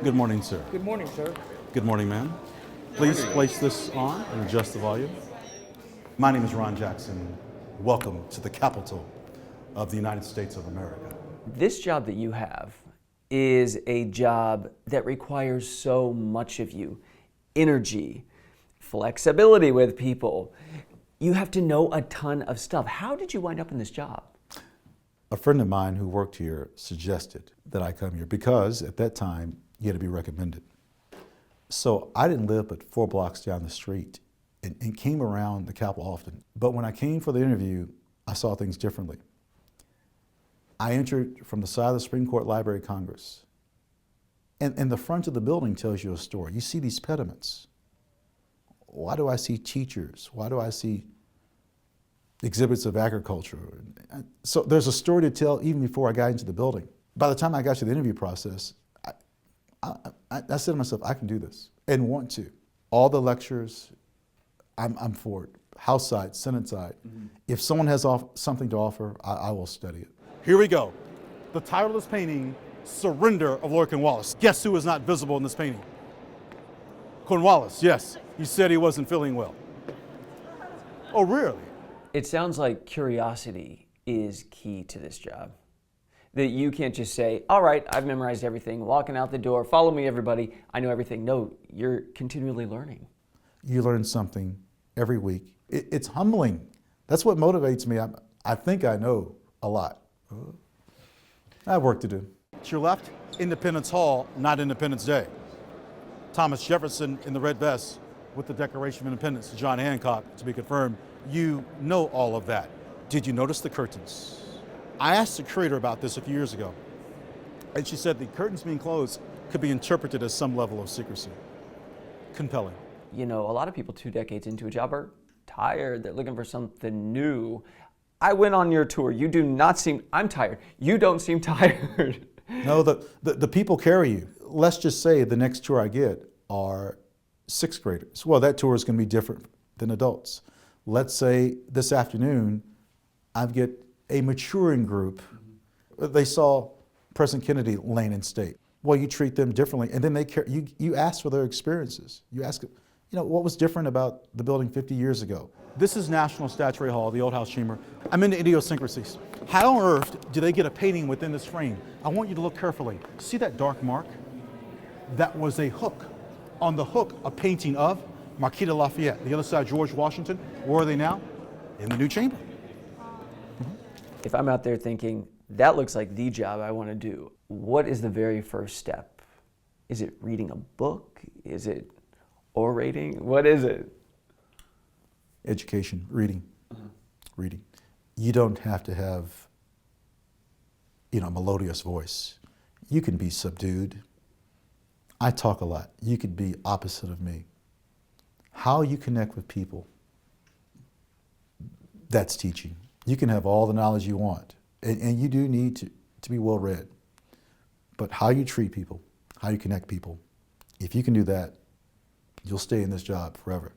Good morning, sir. Good morning, sir. Good morning, ma'am. Please place this on and adjust the volume. My name is Ron Jackson. Welcome to the capital of the United States of America. This job that you have is a job that requires so much of you. Energy, flexibility with people. You have to know a ton of stuff. How did you wind up in this job? A friend of mine who worked here suggested that I come here because at that time you had to be recommended. So I didn't live but 4 blocks down the street and came around the Capitol often. But when I came for the interview, I saw things differently. I entered from the side of the Supreme Court Library of Congress. And the front of the building tells you a story. You see these pediments. Why do I see teachers? Why do I see exhibits of agriculture? So there's a story to tell even before I got into the building. By the time I got to the interview process, I said to myself, I can do this and want to. All the lectures, I'm for it. House side, Senate side. Mm-hmm. If someone has something to offer, I will study it. Here we go. The title of this painting, Surrender of Lord Cornwallis. Guess who is not visible in this painting? Cornwallis, yes. He said he wasn't feeling well. Oh, really? It sounds like curiosity is key to this job. That you can't just say, all right, I've memorized everything, walking out the door, follow me everybody, I know everything. No, you're continually learning. You learn something every week. It's humbling. That's what motivates me. I think I know a lot. I have work to do. To your left, Independence Hall, not Independence Day. Thomas Jefferson in the red vest with the Declaration of Independence to John Hancock, to be confirmed. You know all of that. Did you notice the curtains? I asked the curator about this a few years ago, and she said the curtains being closed could be interpreted as some level of secrecy. Compelling. You know, a lot of people 2 decades into a job are tired. They're looking for something new. I went on your tour. You do not seem, I'm tired. You don't seem tired. No, the people carry you. Let's just say the next tour I get are 6th graders. Well, that tour is going to be different than adults. Let's say this afternoon I get a maturing group. They saw President Kennedy laying in state. Well, you treat them differently, and then they care. You ask for their experiences. You ask, what was different about the building 50 years ago? This is National Statuary Hall, the Old House Chamber. I'm into idiosyncrasies. How on earth do they get a painting within this frame? I want you to look carefully. See that dark mark? That was a hook. On the hook, a painting of Marquis de Lafayette. The other side, George Washington. Where are they now? In the new chamber. If I'm out there thinking, that looks like the job I want to do, what is the very first step? Is it reading a book? Is it orating? What is it? Education, reading, reading. You don't have to have, a melodious voice. You can be subdued. I talk a lot. You could be opposite of me. How you connect with people, that's teaching. You can have all the knowledge you want, and you do need to be well read. But how you treat people, how you connect people, if you can do that, you'll stay in this job forever.